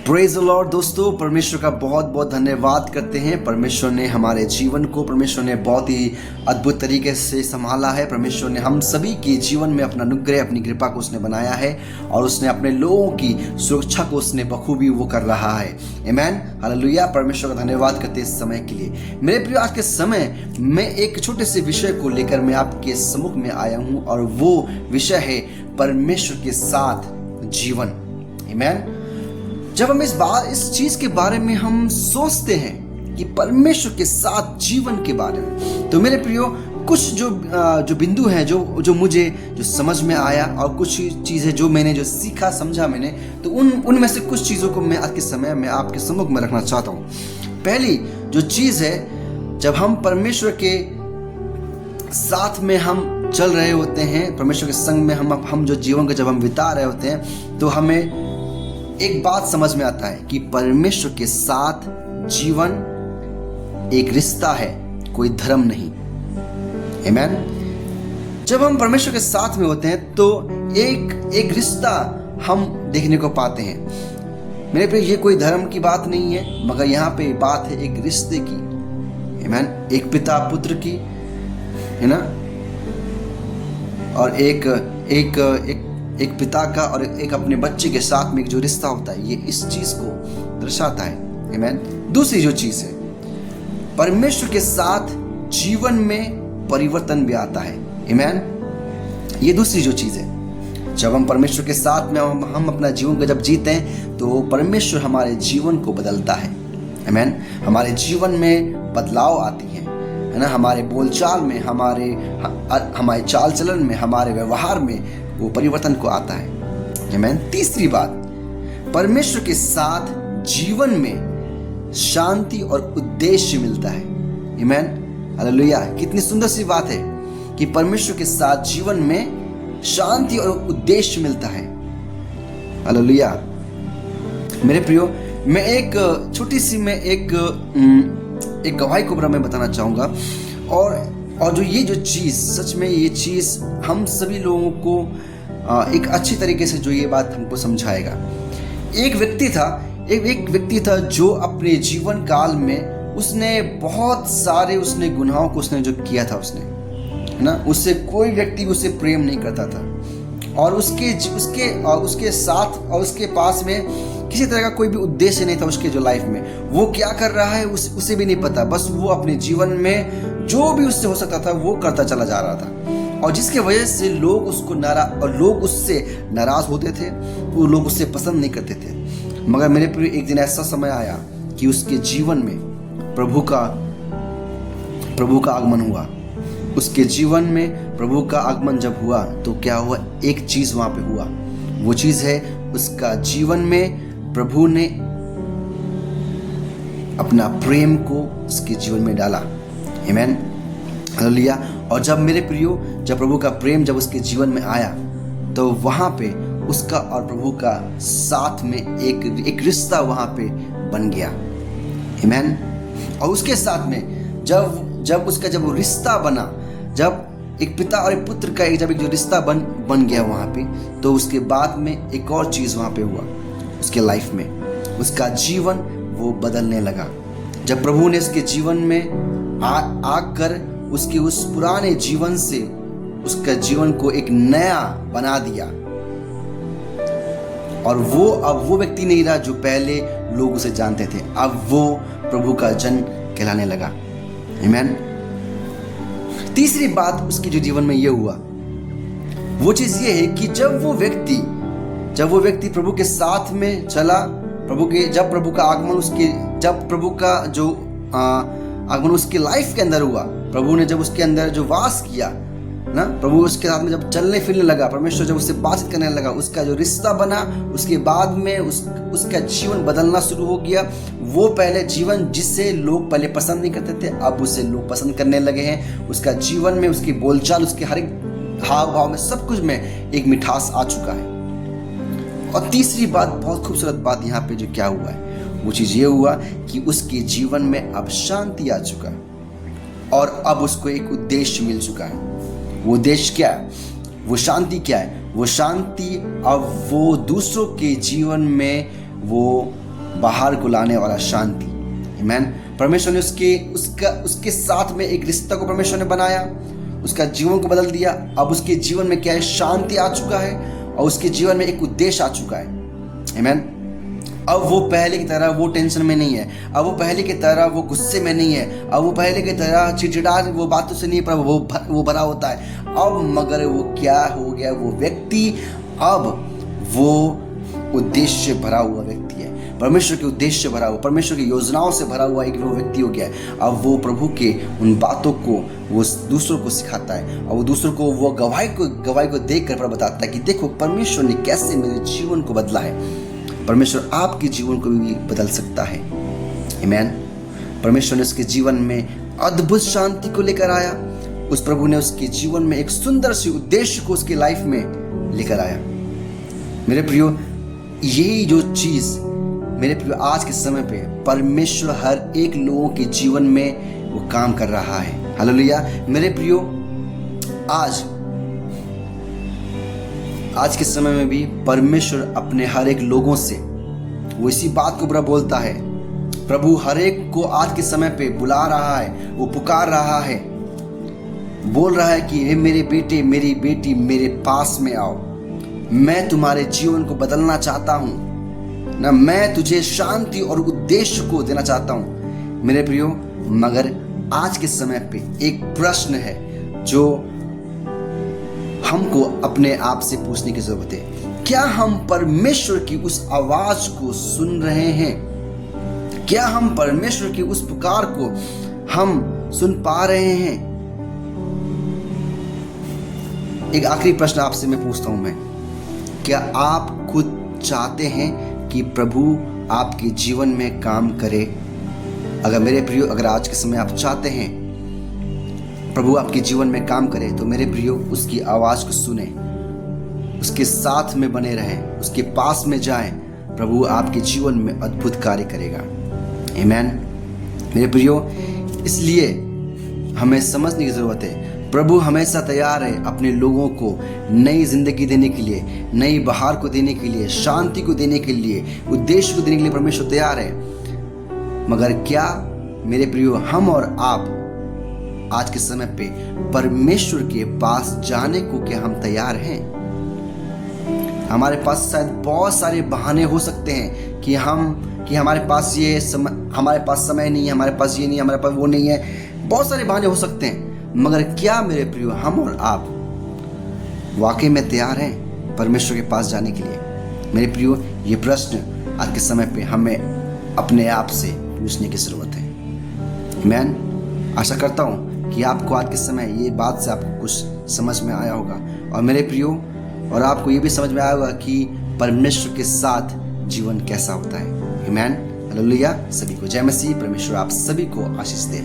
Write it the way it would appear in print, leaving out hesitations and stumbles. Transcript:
Praise the Lord. दोस्तों, परमेश्वर का बहुत बहुत धन्यवाद करते हैं। परमेश्वर ने हमारे जीवन को परमेश्वर ने बहुत ही अद्भुत तरीके से संभाला है। परमेश्वर ने हम सभी के जीवन में अपना अनुग्रह, अपनी कृपा को उसने बनाया है और उसने अपने लोगों की सुरक्षा को उसने बखूबी वो कर रहा है। आमीन, हालेलुया। परमेश्वर का धन्यवाद करते हैं इस समय के लिए। मेरे प्रिय, आज के समय में एक छोटे से विषय को लेकर मैं आपके सम्मुख में आया हूँ और वो विषय है परमेश्वर के साथ जीवन। आमीन। जब हम इस चीज के बारे में हम सोचते हैं कि परमेश्वर के साथ जीवन के बारे में, तो मेरे प्रियो कुछ जो बिंदु हैं जो मुझे जो समझ में आया और कुछ चीज़ें जो मैंने जो सीखा समझा मैंने, तो उनमें से कुछ चीज़ों को मैं आज के समय में आपके सम्मुख में रखना चाहता हूँ। पहली जो चीज़ है, जब हम परमेश्वर के साथ में हम चल रहे होते हैं, परमेश्वर के संग में हम जो जीवन को जब हम बिता रहे होते हैं, तो हमें एक बात समझ में आता है कि परमेश्वर के साथ जीवन एक रिश्ता है, कोई धर्म नहीं। आमीन। जब हम परमेश्वर के साथ में होते हैं तो एक रिश्ता हम देखने को पाते हैं। मेरे पे ये कोई धर्म की बात नहीं है, मगर यहाँ पे बात है एक रिश्ते की। आमीन। एक पिता पुत्र की, है ना, और एक पिता का और एक अपने बच्चे के साथ में जो रिश्ता होता है, ये इस चीज को दर्शाता है। आमीन। दूसरी जो चीज है, परमेश्वर के साथ जीवन में परिवर्तन भी आता है। आमीन। ये दूसरी जो चीज है, जब हम परमेश्वर के साथ में हम अपना जीवन को जब जीते हैं तो परमेश्वर हमारे जीवन को बदलता है। आमीन। हमारे जीवन में बदलाव आती है ना, हमारे बोलचाल में, हमारे चाल चलन में, हमारे व्यवहार में वो परिवर्तन को आता है। आमीन। तीसरी बात, परमेश्वर के साथ जीवन में शांति और उद्देश्य मिलता है। आमीन, हालेलुया। कितनी सुंदर सी बात है कि परमेश्वर के साथ जीवन में शांति और उद्देश्य मिलता है। हालेलुया। मेरे प्रियो, मैं एक छोटी सी एक गवाही को मैं बताना चाहूँगा और जो ये जो चीज़, सच में ये चीज़ हम सभी लोगों को एक अच्छी तरीके से जो ये बात हमको समझाएगा। एक व्यक्ति था जो अपने जीवन काल में उसने बहुत सारे गुनाहों को उसने जो किया था, उसने, है ना, उससे कोई व्यक्ति उसे प्रेम नहीं करता था और उसके साथ और उसके पास में किसी तरह का कोई भी उद्देश्य नहीं था उसके जो लाइफ में। वो क्या कर रहा है उसे भी नहीं पता, बस वो अपने जीवन में जो भी उससे हो सकता था वो करता चला जा रहा था और जिसके वजह से लोग उससे नाराज होते थे, वो लोग उससे पसंद नहीं करते थे। मगर मेरे प्रिय, एक दिन ऐसा समय आया कि उसके जीवन में प्रभु का आगमन हुआ। उसके जीवन में प्रभु का आगमन जब हुआ तो क्या हुआ, एक चीज वहां पे हुआ। वो चीज है, उसका जीवन में प्रभु ने अपना प्रेम को उसके जीवन में डाला। आमीन, हालेलुया। और जब मेरे प्रियो, जब प्रभु का प्रेम जब उसके जीवन में आया तो वहां पे उसका और प्रभु का साथ में एक रिश्ता वहां पे बन गया। आमीन। और उसके साथ में जब वो रिश्ता बना, जब एक पिता और एक पुत्र का जब एक जो रिश्ता बन गया वहां पे, तो उसके बाद में एक और चीज वहां पे हुआ उसके लाइफ में, उसका जीवन वो बदलने लगा। जब प्रभु ने उसके जीवन में आकर उसके उस पुराने जीवन से उसका जीवन को एक नया बना दिया और अब वो व्यक्ति नहीं रहा जो पहले लोग उसे जानते थे, अब वो प्रभु का जन कहलाने लगा। आमीन। तीसरी बात उसके जो जीवन में ये हुआ, वो चीज ये है कि जब वो व्यक्ति प्रभु के साथ में चला, जब प्रभु का आगमन उसके लाइफ के अंदर हुआ, प्रभु ने जब उसके अंदर जो वास किया ना, प्रभु उसके साथ में जब चलने फिरने लगा, परमेश्वर जब उससे बातचीत करने लगा, उसका जो रिश्ता बना, उसके बाद में उसका जीवन बदलना शुरू हो गया। वो पहले जीवन जिसे लोग पहले पसंद नहीं करते थे, अब उसे लोग पसंद करने लगे हैं। उसका जीवन में, उसकी बोलचाल, उसके हर एक हाव भाव में, सब कुछ में एक मिठास आ चुका है। और तीसरी बात, बहुत खूबसूरत बात यहाँ पे जो क्या हुआ है, वो चीज ये हुआ कि उसके जीवन में अब शांति आ चुका है और अब उसको एक उद्देश्य मिल चुका है। वो उद्देश्य क्या है, वो शांति क्या है? वो शांति अब वो दूसरों के जीवन में वो बाहर को लाने वाला शांति। आमीन। परमेश्वर ने उसके साथ में एक रिश्ता को परमेश्वर ने बनाया, उसका जीवन को बदल दिया। अब उसके जीवन में क्या है, शांति आ चुका है और उसके जीवन में एक उद्देश्य आ चुका है। आमीन। अब वो पहले की तरह वो टेंशन में नहीं है, अब वो पहले की तरह वो गुस्से में नहीं है, अब वो पहले की तरह चिड़चिड़ा वो बातों से नहीं, पर वो भरा होता है। अब मगर वो क्या हो गया, वो व्यक्ति अब वो उद्देश्य भरा हुआ व्यक्ति है, परमेश्वर के उद्देश्य भरा हुआ, परमेश्वर की योजनाओं से भरा हुआ एक वो व्यक्ति हो गया है। अब वो प्रभु के उन बातों को वो दूसरों को सिखाता है और वो दूसरों को वो गवाही को देख कर बताता है कि देखो परमेश्वर ने कैसे मेरे जीवन को बदला है। परमेश्वर आपके जीवन को भी बदल सकता है। आमीन। परमेश्वर ने उसके जीवन में अद्भुत शांति को लेकर आया। उस प्रभु ने उसके जीवन में एक सुंदर सी उद्देश्य को उसके लाइफ में लेकर आया। मेरे प्रियो, यही जो चीज मेरे प्रियो आज के समय पे परमेश्वर हर एक लोगों के जीवन में वो काम कर रहा है। हालेलुया। मेरे प्रियो, आज के समय में भी परमेश्वर अपने हर एक लोगों से वो इसी बात को बड़ा बोलता है। प्रभु हर एक को आज के समय पे बुला रहा है, वो पुकार रहा है, बोल रहा है कि हे मेरे बेटे मेरी बेटी मेरे पास में आओ, मैं तुम्हारे जीवन को बदलना चाहता हूँ ना, मैं तुझे शांति और उद्देश्य को देना चाहता हूँ। मेरे प्रियो, मगर आज के समय पे एक प्रश्न है जो हमको अपने आप से पूछने की जरूरत है। क्या हम परमेश्वर की उस आवाज को सुन रहे हैं? क्या हम परमेश्वर की उस पुकार को हम सुन पा रहे हैं? एक आखिरी प्रश्न आपसे मैं पूछता हूं, क्या आप खुद चाहते हैं कि प्रभु आपके जीवन में काम करे? अगर मेरे प्रियो, अगर आज के समय आप चाहते हैं प्रभु आपके जीवन में काम करे, तो मेरे प्रियो उसकी आवाज को सुने, उसके साथ में बने रहें, उसके पास में जाएं। प्रभु आपके जीवन में अद्भुत कार्य करेगा। आमीन। मेरे प्रियो, इसलिए हमें समझने की जरूरत है, प्रभु हमेशा तैयार है अपने लोगों को नई जिंदगी देने के लिए, नई बहार को देने के लिए, शांति को देने के लिए, उद्देश्य को देने के लिए परमेश्वर तैयार है। मगर क्या मेरे प्रियो हम और आप आज के समय पे परमेश्वर के पास जाने को क्या हम तैयार हैं? हमारे पास शायद बहुत सारे बहाने हो सकते हैं कि हमारे पास हमारे पास समय नहीं है, हमारे पास ये नहीं है, हमारे पास वो नहीं है, बहुत सारे बहाने हो सकते हैं। मगर क्या मेरे प्रियो हम और आप वाकई में तैयार हैं परमेश्वर के पास जाने के लिए? मेरे प्रियो, ये प्रश्न आज के समय पे हमें अपने आप से पूछने की जरूरत है। मैं आशा करता हूँ कि आपको आज के समय ये बात से आपको कुछ समझ में आया होगा, और मेरे प्रियो, और आपको ये भी समझ में आया होगा कि परमेश्वर के साथ जीवन कैसा होता है। आमीन। हालेलुया। सभी को जय मसीह। परमेश्वर आप सभी को आशीष दे।